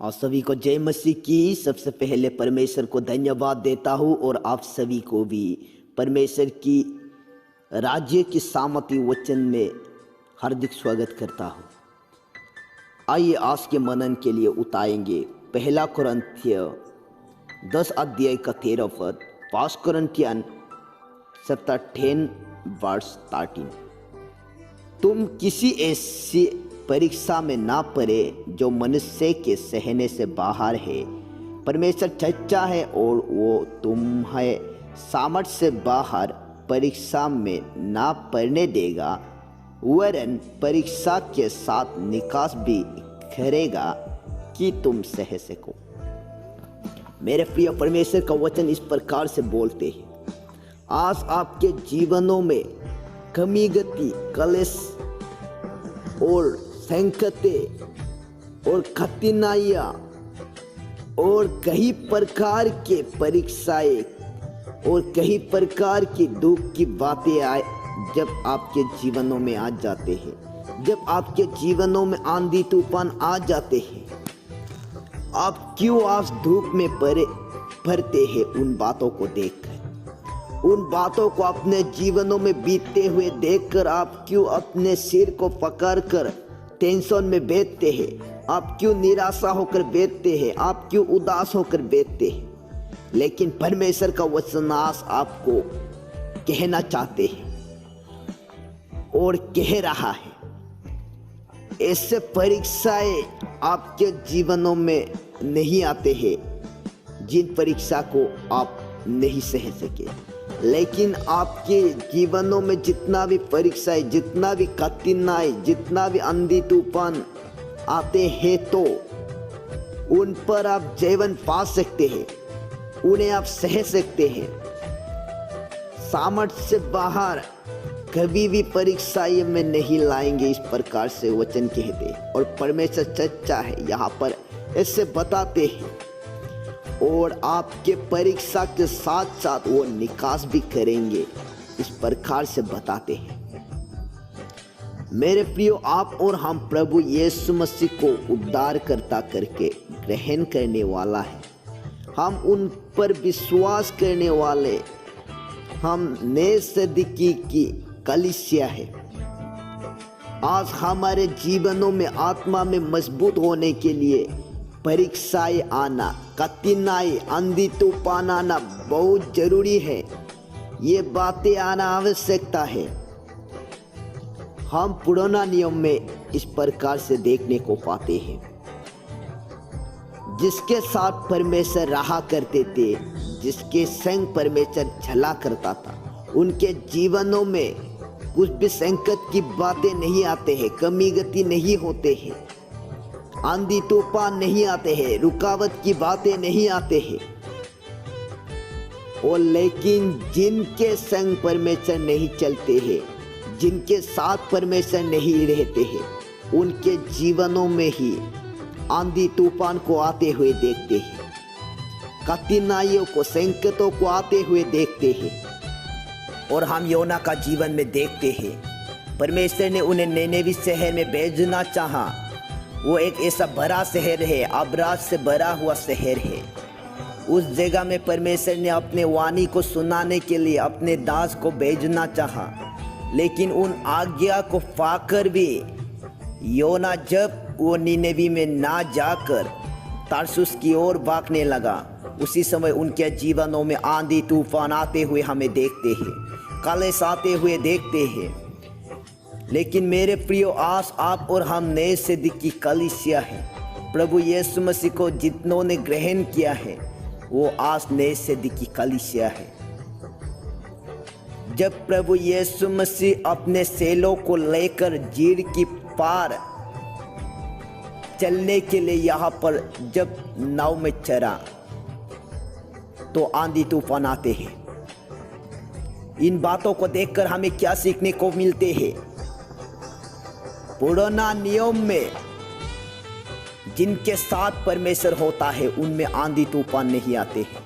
आप सभी को जय मसीह की। सबसे पहले परमेश्वर को धन्यवाद देता हूँ और आप सभी को भी परमेश्वर की राज्य की सामर्थ्य वचन में हार्दिक स्वागत करता हूँ। आइए आज के मनन के लिए उतारेंगे पहला कुरिन्थिय 10 अध्याय का 13 पद। 1 Corinthians chapter 10 verse 13। तुम किसी ऐसी परीक्षा में ना पड़े जो मनुष्य के सहने से बाहर है। परमेश्वर सच्चा है और वो तुम्हें सामर्थ्य से बाहर परीक्षा में ना पड़ने देगा, वरन परीक्षा के साथ निकास भी करेगा कि तुम सह सको। मेरे प्रिय, परमेश्वर का वचन इस प्रकार से बोलते हैं, आज आपके जीवनों में कमी, गति, कलेश और संकटें और कठिनाइयाँ और कई प्रकार के परीक्षाएं और कई प्रकार की दुख की बातें आए जब आपके जीवनों में आ जाते हैं, जब आपके जीवनों में आंधी तूफान आ जाते हैं, आप क्यों आज धूप में पड़ते हैं? उन बातों को देखकर, उन बातों को अपने जीवनों में बीतते हुए देखकर आप क्यों अपने सिर को पकड़कर टेंशन में बैठते हैं? आप क्यों निराशा होकर बैठते हैं? आप क्यों उदास होकर बैठते हैं? लेकिन परमेश्वर का वचन आज आपको कहना चाहते हैं और कह रहा है, ऐसे परीक्षाएं आपके जीवनों में नहीं आते हैं जिन परीक्षा को आप नहीं सह सके। लेकिन आपके जीवनों में जितना भी परीक्षाएं, जितना भी कठिनाई, जितना भी आंधी तूफान आते हैं, तो उन पर आप जीवन पा सकते हैं, उन्हें आप सह सकते हैं। सामर्थ्य से बाहर कभी भी परीक्षाएं में नहीं लाएंगे, इस प्रकार से वचन कहते हैं। और परमेश्वर सच्चा है, यहाँ पर ऐसे बताते हैं, और आपके परीक्षा के साथ साथ वो निकास भी करेंगे, इस प्रकार से बताते हैं। मेरे प्रियो, आप और हम प्रभु यीशु मसीह को उद्धारकर्ता करके ग्रहण करने वाला है। हम उन पर विश्वास करने वाले, हम नए सदकी की कलीसिया है। आज हमारे जीवनों में आत्मा में मजबूत होने के लिए परीक्षाएं आना, कठिनाई, आंधी तूफान आना बहुत जरूरी है। ये बातें आना आवश्यकता है। हम पुराना नियम में इस प्रकार से देखने को पाते हैं, जिसके साथ परमेश्वर रहा करते थे, जिसके संग परमेश्वर चला करता था, उनके जीवनों में कुछ भी संकट की बातें नहीं आते हैं, कमी गति नहीं होते हैं, आंधी तूफान नहीं आते हैं, रुकावट की बातें नहीं आते हैं। और लेकिन जिनके संग परमेश्वर नहीं चलते हैं, जिनके साथ परमेश्वर नहीं रहते हैं, उनके जीवनों में ही आंधी तूफान को आते हुए देखते हैं, कठिनाइयों को, संकटों को आते हुए देखते हैं। और हम योना का जीवन में देखते हैं, परमेश्वर ने उन्हें निनेवी शहर में भेजना चाहा। वो एक ऐसा बड़ा शहर है, अपराध से भरा हुआ शहर है। उस जगह में परमेश्वर ने अपने वाणी को सुनाने के लिए अपने दास को भेजना चाहा, लेकिन उन आज्ञा को पाकर भी योना जब वो निनेवी में ना जाकर तारसुस की ओर भागने लगा, उसी समय उनके जीवनों में आंधी तूफान आते हुए हमें देखते हैं, कलेश आते हुए देखते हैं। लेकिन मेरे प्रियो, आज आप और हम नए सदकी की कलीसिया है। प्रभु यीशु मसीह को जितनों ने ग्रहण किया है, वो आज नए सदकी की कलीसिया है। जब प्रभु यीशु मसीह अपने सेलों को लेकर झील की पार चलने के लिए यहाँ पर जब नाव में चढ़ा, तो आंधी तूफान आते हैं। इन बातों को देखकर हमें क्या सीखने को मिलते हैं? पुराना नियम में जिनके साथ परमेश्वर होता है, उनमें आंधी तूफान नहीं आते हैं।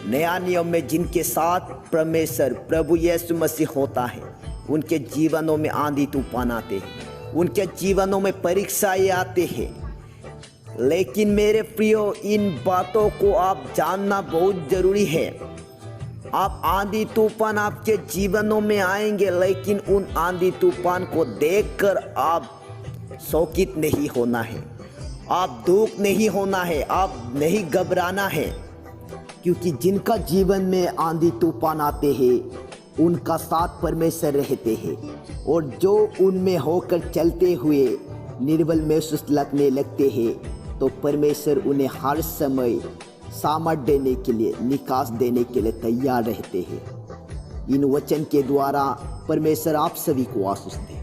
नया नियम में जिनके साथ परमेश्वर प्रभु यीशु मसीह होता है, उनके जीवनों में आंधी तूफान आते हैं, उनके जीवनों में परीक्षाएं आते हैं। लेकिन मेरे प्रियो, इन बातों को आप जानना बहुत जरूरी है। आप आंधी तूफान आपके जीवनों में आएंगे, लेकिन उन आंधी तूफान को देखकर आप शोकित नहीं होना है, आप दुख नहीं होना है, आप नहीं घबराना है। क्योंकि जिनका जीवन में आंधी तूफान आते हैं उनका साथ परमेश्वर रहते हैं, और जो उनमें होकर चलते हुए निर्बल महसूस लगने लगते हैं तो परमेश्वर उन्हें हर समय सामर्थ देने के लिए, निकास देने के लिए तैयार रहते हैं। इन वचन के द्वारा परमेश्वर आप सभी को आशीष दे।